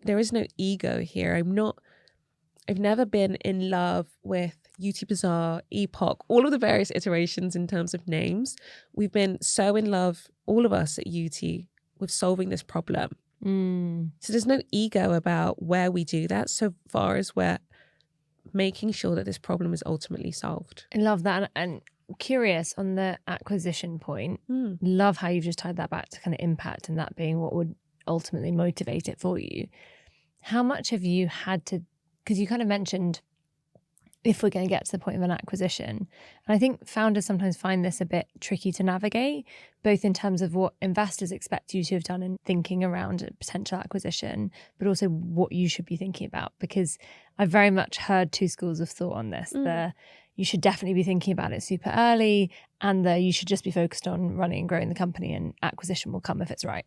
Speaker 1: There is no ego here. I've never been in love with Yuty Bazaar, Epoch, all of the various iterations in terms of names. We've been so in love, all of us at Yuty, with solving this problem. So there's no ego about where we do that so far as we're making sure that this problem is ultimately solved.
Speaker 3: I love that. And curious on the acquisition point, love how you've just tied that back to kind of impact and that being what would ultimately motivate it for you. How much have you had to, because you kind of mentioned if we're going to get to the point of an acquisition. And I think founders sometimes find this a bit tricky to navigate, both in terms of what investors expect you to have done in thinking around a potential acquisition, but also what you should be thinking about. Because I've very much heard two schools of thought on this. You should definitely be thinking about it super early, and you should just be focused on running and growing the company, and acquisition will come if it's right.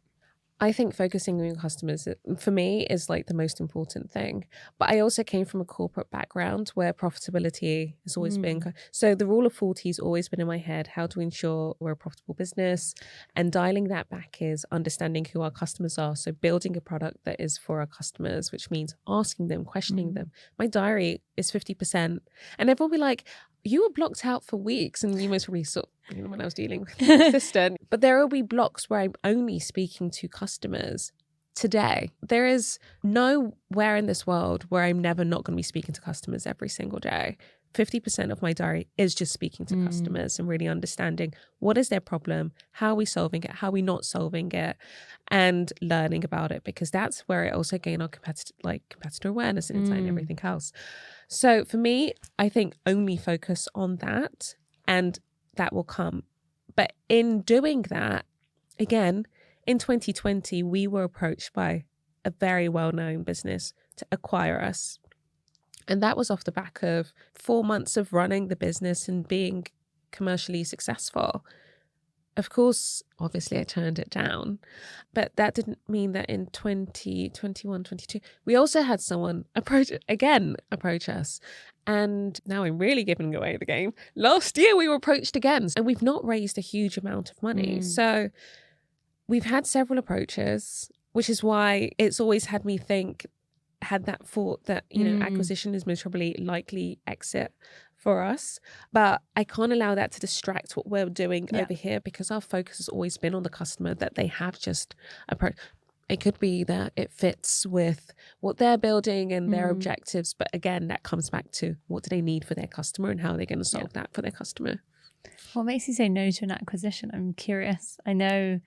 Speaker 1: I think focusing on your customers, for me, is like the most important thing. But I also came from a corporate background where profitability has always been... So the rule of 40 has always been in my head, how to ensure we're a profitable business. And dialing that back is understanding who our customers are. So building a product that is for our customers, which means asking them, questioning them. My diary is 50%. And everyone will be like, you were blocked out for weeks, and you most probably saw when I was dealing with an assistant. But there will be blocks where I'm only speaking to customers today. There is nowhere in this world where I'm never not going to be speaking to customers every single day. 50% of my diary is just speaking to customers and really understanding what is their problem, how are we solving it, how are we not solving it, and learning about it, because that's where it also gain our competitor awareness and insight and everything else. So for me, I think only focus on that and that will come. But in doing that, again, in 2020, we were approached by a very well-known business to acquire us. And that was off the back of 4 months of running the business and being commercially successful. Of course, obviously, I turned it down, but that didn't mean that in 2021, 22, we also had someone approach us. And now I'm really giving away the game. Last year, we were approached again, and we've not raised a huge amount of money. So we've had several approaches, which is why it's always had that thought that, acquisition is most probably likely exit for us. But I can't allow that to distract what we're doing over here, because our focus has always been on the customer, that they have just approached. It could be that it fits with what they're building and their objectives. But again, that comes back to what do they need for their customer and how are they going to solve that for their customer.
Speaker 3: What makes you say no to an acquisition? I'm curious. I know,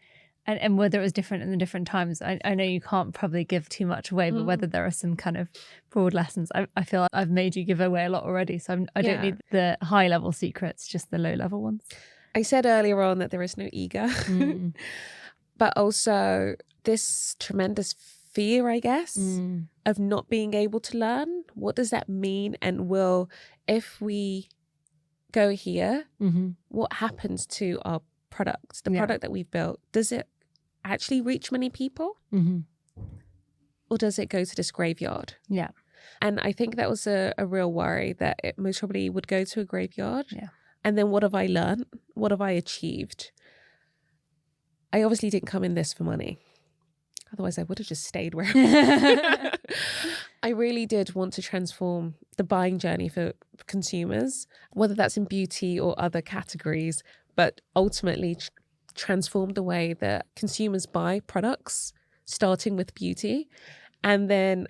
Speaker 3: and whether it was different in the different times. I know you can't probably give too much away, but whether there are some kind of broad lessons. I feel like I've made you give away a lot already. So I don't need the high level secrets, just the low level ones.
Speaker 1: I said earlier on that there is no ego, but also this tremendous fear, I guess, of not being able to learn. What does that mean? And if we go here, what happens to our product, the product that we've built? Does it actually reach many people? Or does it go to this graveyard? Yeah. And I think that was a real worry, that it most probably would go to a graveyard. Yeah. And then what have I learned? What have I achieved? I obviously didn't come in this for money. Otherwise, I would have just stayed where I really did want to transform the buying journey for consumers, whether that's in beauty or other categories, but ultimately transform the way that consumers buy products, starting with beauty, and then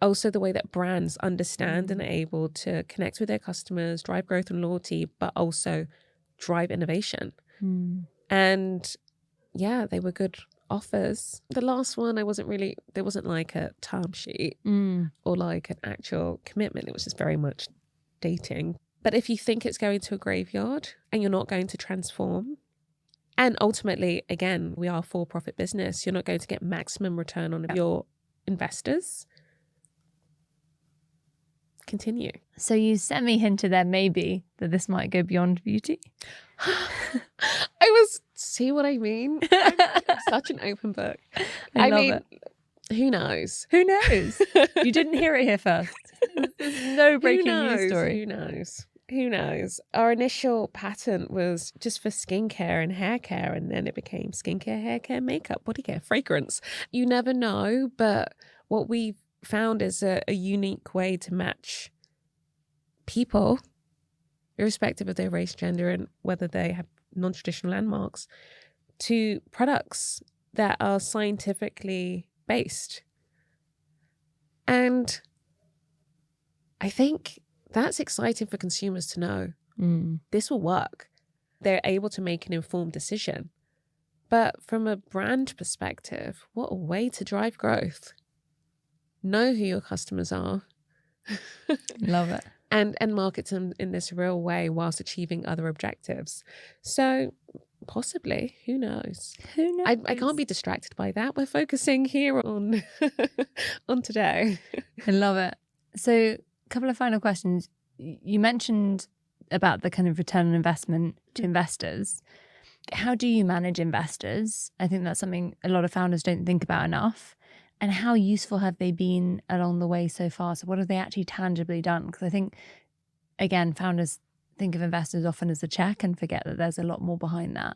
Speaker 1: also the way that brands understand and are able to connect with their customers, drive growth and loyalty, but also drive innovation. And yeah, they were good offers. The last one, there wasn't like a term sheet or like an actual commitment. It was just very much dating. But if you think it's going to a graveyard and you're not going to transform, And ultimately, again, we are a for-profit business. You're not going to get maximum return on your investors. Continue.
Speaker 3: So you semi-hinted there maybe that this might go beyond beauty.
Speaker 1: See what I mean? I'm such an open book.
Speaker 3: I love it.
Speaker 1: Who knows?
Speaker 3: Who knows? You didn't hear it here first. There's no breaking news story.
Speaker 1: Who knows? Who knows? Our initial patent was just for skincare and hair care, and then it became skincare, hair care, makeup, body care, fragrance. You never know, but what we've found is a unique way to match people, irrespective of their race, gender, and whether they have non-traditional landmarks, to products that are scientifically based. And I think that's exciting for consumers to know. This will work. They're able to make an informed decision. But from a brand perspective, what a way to drive growth. Know who your customers are.
Speaker 3: Love it.
Speaker 1: And market them in this real way whilst achieving other objectives. So possibly, who knows?
Speaker 3: Who knows?
Speaker 1: I can't be distracted by that. We're focusing here on on today.
Speaker 3: I love it. So a couple of final questions. You mentioned about the kind of return on investment to investors. How do you manage investors? I think that's something a lot of founders don't think about enough. And how useful have they been along the way so far? So what have they actually tangibly done? Because I think, again, founders think of investors often as a check and forget that there's a lot more behind that.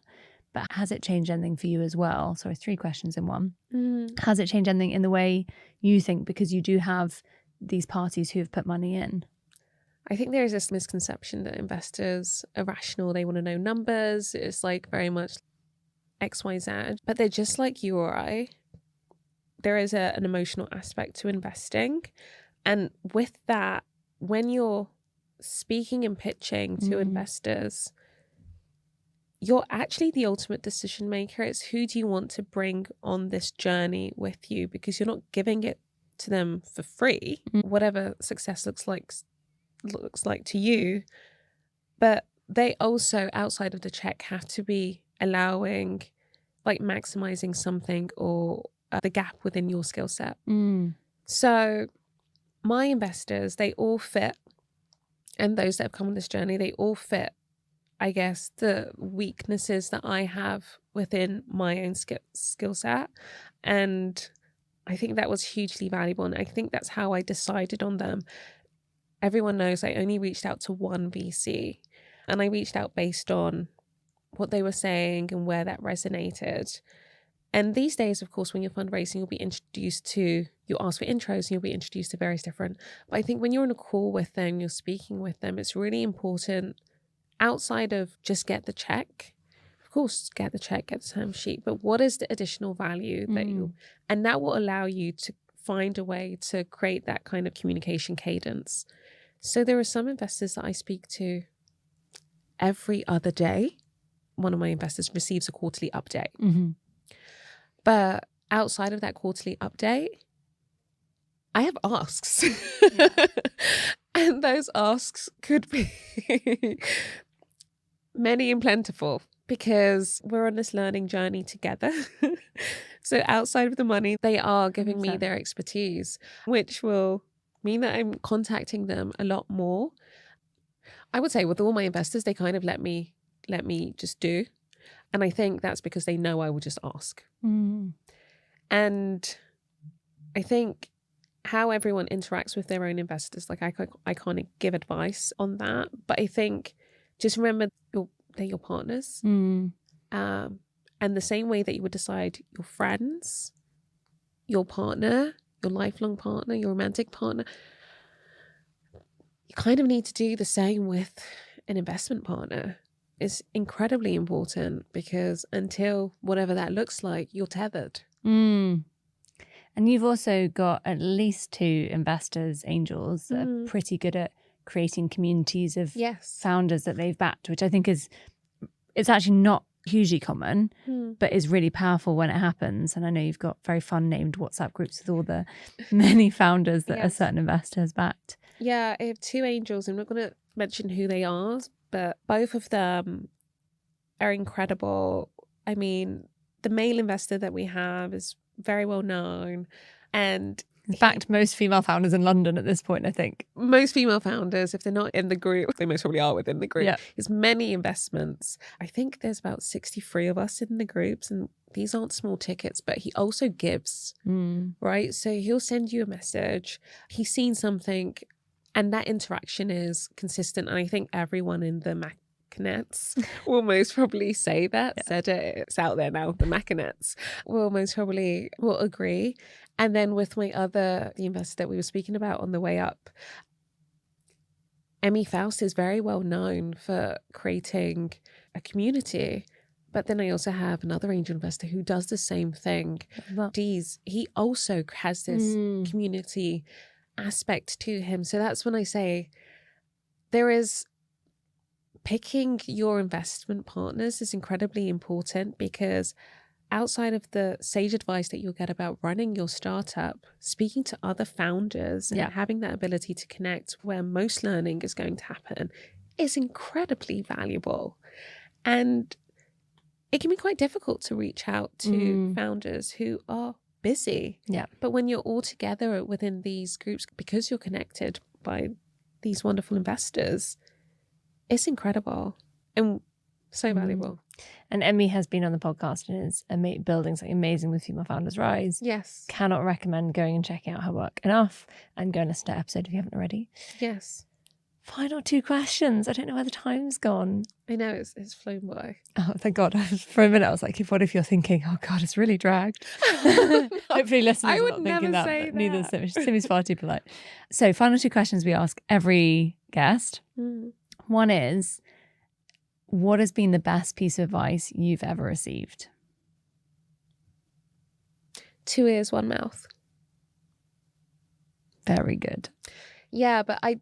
Speaker 3: But has it changed anything for you as well? Sorry, 3 questions in one. Has it changed anything in the way you think, because you do have these parties who have put money in?
Speaker 1: I think there is this misconception that investors are rational. They want to know numbers. It's like very much X, Y, Z. But they're just like you or I. There is an emotional aspect to investing. And with that, when you're speaking and pitching to investors, you're actually the ultimate decision maker. It's who do you want to bring on this journey with you, because you're not giving it to them for free, whatever success looks like to you. But they also, outside of the check, have to be allowing, like, maximizing something or the gap within your skill set. So my investors, they all fit, and those that have come on this journey, they all fit, I guess, the weaknesses that I have within my own skill set. And I think that was hugely valuable. And I think that's how I decided on them. Everyone knows I only reached out to one VC, and I reached out based on what they were saying and where that resonated. And these days, of course, when you're fundraising, you'll be you'll ask for intros and you'll be introduced to various different. But I think when you're on a call with them, you're speaking with them, it's really important, outside of just get the check. Of course, get the check, get the term sheet, but what is the additional value that and that will allow you to find a way to create that kind of communication cadence. So there are some investors that I speak to every other day. One of my investors receives a quarterly update. But outside of that quarterly update, I have asks. And those asks could be many and plentiful, because we're on this learning journey together. So outside of the money, they are giving me their expertise, which will mean that I'm contacting them a lot more. I would say with all my investors, they kind of let me just do. And I think that's because they know I will just ask. And I think how everyone interacts with their own investors, like I can't give advice on that. But I think just remember they're your partners. And the same way that you would decide your friends, your partner, your lifelong partner, your romantic partner, you kind of need to do the same with an investment partner. It's incredibly important, because until whatever that looks like, you're tethered.
Speaker 3: And you've also got at least 2 investors, angels, that are pretty good at creating communities of founders that they've backed, which I think it's actually not hugely common, but is really powerful when it happens. And I know you've got very fun named WhatsApp groups with all the many founders that a certain investor has backed.
Speaker 1: Yeah, I have 2 angels. I'm not going to mention who they are, but both of them are incredible. I mean, the male investor that we have is very well known. And
Speaker 3: in fact, most female founders in London at this point, I think.
Speaker 1: Most female founders, if they're not in the group, they most probably are within the group.
Speaker 3: Yeah.
Speaker 1: There's many investments. I think there's about 63 of us in the groups, and these aren't small tickets, but he also gives, right? So he'll send you a message. He's seen something, and that interaction is consistent. And I think everyone in the Macanettes will most probably say that. Said it. It's out there now. The Macanettes will most probably will agree. And then with the investor that we were speaking about on the way up, Emmy Faust is very well known for creating a community. But then I also have another angel investor who does the same thing. He also has this community aspect to him. So that's when I say there is picking your investment partners is incredibly important, because outside of the sage advice that you'll get about running your startup, speaking to other founders and having that ability to connect where most learning is going to happen is incredibly valuable. And it can be quite difficult to reach out to founders who are busy.
Speaker 3: Yeah.
Speaker 1: But when you're all together within these groups, because you're connected by these wonderful investors, it's incredible and so valuable.
Speaker 3: And Emmy has been on the podcast and is building something amazing with Female Founders Rise.
Speaker 1: Yes.
Speaker 3: Cannot recommend going and checking out her work enough, and go and listen to that episode if you haven't already.
Speaker 1: Yes.
Speaker 3: Final 2 questions. I don't know where the time's gone.
Speaker 1: I know, it's flown by.
Speaker 3: Oh, thank God. For a minute, I was like, what if you're thinking, oh God, it's really dragged? Hopefully listeners
Speaker 1: I would
Speaker 3: are not
Speaker 1: never
Speaker 3: thinking that,
Speaker 1: say
Speaker 3: but neither is
Speaker 1: that.
Speaker 3: Simi. Simi's far too polite. So final 2 questions we ask every guest. One is, what has been the best piece of advice you've ever received?
Speaker 1: 2 ears, 1 mouth.
Speaker 3: Very good.
Speaker 1: Yeah, but I've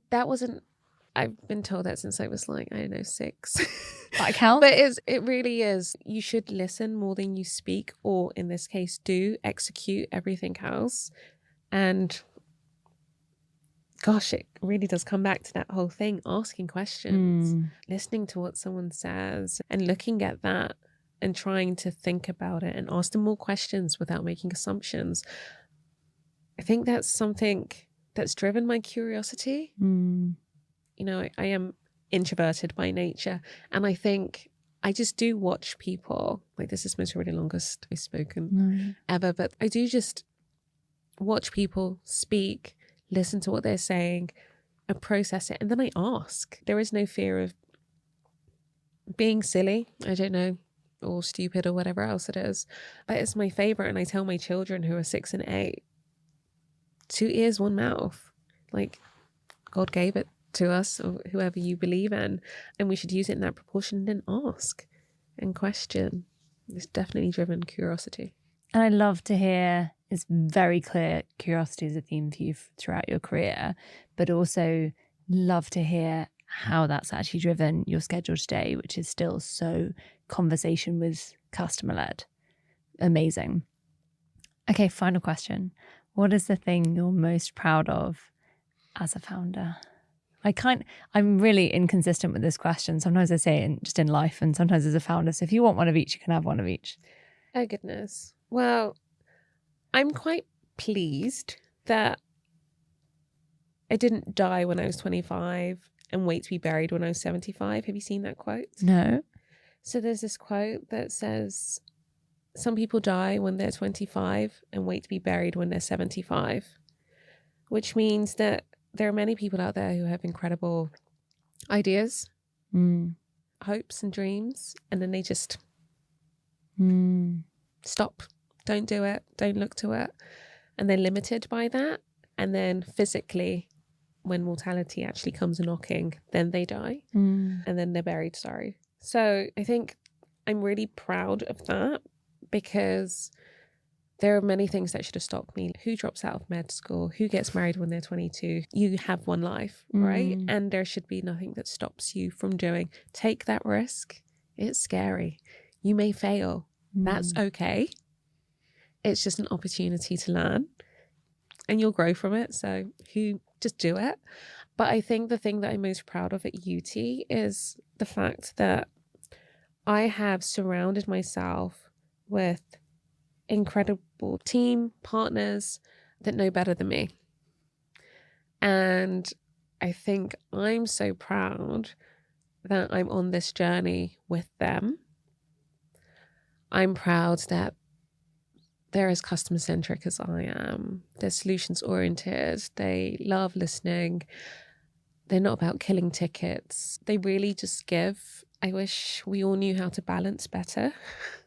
Speaker 1: been told that since I was like, I don't know, 6.
Speaker 3: That counts?
Speaker 1: But it really is. You should listen more than you speak, or in this case, execute everything else. And gosh, it really does come back to that whole thing, asking questions, listening to what someone says and looking at that and trying to think about it and ask them more questions without making assumptions. I think that's something that's driven my curiosity. You know, I am introverted by nature, and I think I just do watch people. Like, this is most really longest I've spoken ever, but I do just watch people speak, listen to what they're saying, and process it, and then I ask. There is no fear of being silly, I don't know, or stupid or whatever else it is. But it's my favorite, and I tell my children who are 6 and 8, 2 ears, 1 mouth. Like, God gave it to us, or whoever you believe in, and we should use it in that proportion, and then ask and question. It's definitely driven curiosity.
Speaker 3: And I love to hear, it's very clear curiosity is a theme for you throughout your career, but also love to hear how that's actually driven your schedule today, which is still so conversation with customer led. Amazing. Okay, final question. What is the thing you're most proud of as a founder? I'm really inconsistent with this question. Sometimes I say it just in life, and sometimes as a founder. So if you want one of each, you can have one of each.
Speaker 1: Oh, goodness. Well, I'm quite pleased that I didn't die when I was 25 and wait to be buried when I was 75. Have you seen that quote?
Speaker 3: No.
Speaker 1: So there's this quote that says, some people die when they're 25 and wait to be buried when they're 75, which means that there are many people out there who have incredible ideas, hopes and dreams, and then they just stop, don't do it, don't look to it, and they're limited by that. And then physically, when mortality actually comes knocking, then they die, and then they're buried, So I think I'm really proud of that, because there are many things that should have stopped me. Who drops out of med school? Who gets married when they're 22? You have one life, right? And there should be nothing that stops you from doing. Take that risk. It's scary. You may fail. That's okay. It's just an opportunity to learn, and you'll grow from it. So just do it. But I think the thing that I'm most proud of at Yuty is the fact that I have surrounded myself with incredible team partners that know better than me. And I think I'm so proud that I'm on this journey with them. I'm proud that they're as customer centric as I am. They're solutions oriented. They love listening. They're not about killing tickets. They really just give. I wish we all knew how to balance better.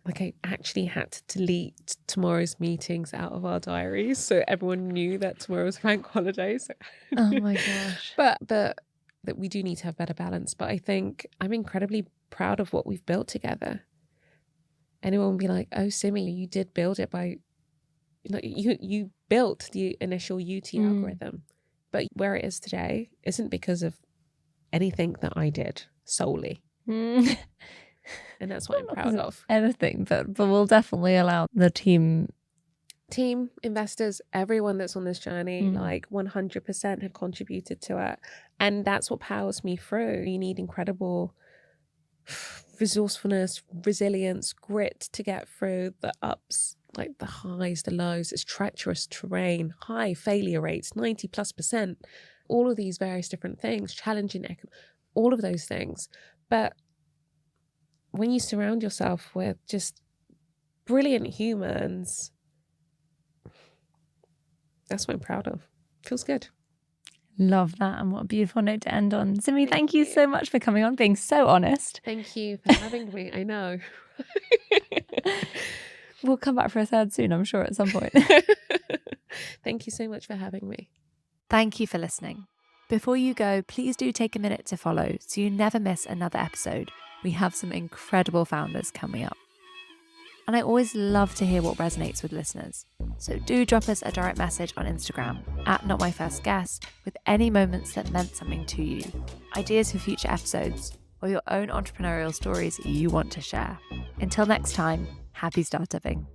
Speaker 1: Like, I actually had to delete tomorrow's meetings out of our diaries so everyone knew that tomorrow was bank holiday. So.
Speaker 3: Oh my gosh.
Speaker 1: But that we do need to have better balance. But I think I'm incredibly proud of what we've built together. Anyone would be like, oh, Simi, you did build it by, you built the initial Yuty algorithm. But where it is today isn't because of anything that I did solely. And that's what I'm proud of.
Speaker 3: Anything, but we'll definitely allow the team,
Speaker 1: investors, everyone that's on this journey, like 100% have contributed to it. And that's what powers me through. You need incredible resourcefulness, resilience, grit to get through the ups, like the highs, the lows. It's treacherous terrain, high failure rates, 90+%, all of these various different things, challenging, all of those things. But when you surround yourself with just brilliant humans, that's what I'm proud of. Feels good.
Speaker 3: Love that. And what a beautiful note to end on. Simi, thank you so much for coming on, being so honest.
Speaker 1: Thank you for having me. I know.
Speaker 3: We'll come back for a third soon, I'm sure, at some point.
Speaker 1: Thank you so much for having me.
Speaker 2: Thank you for listening. Before you go, please do take a minute to follow so you never miss another episode. We have some incredible founders coming up. And I always love to hear what resonates with listeners. So do drop us a direct message on Instagram @NotMyFirstGuest with any moments that meant something to you, ideas for future episodes, or your own entrepreneurial stories you want to share. Until next time, happy startupping.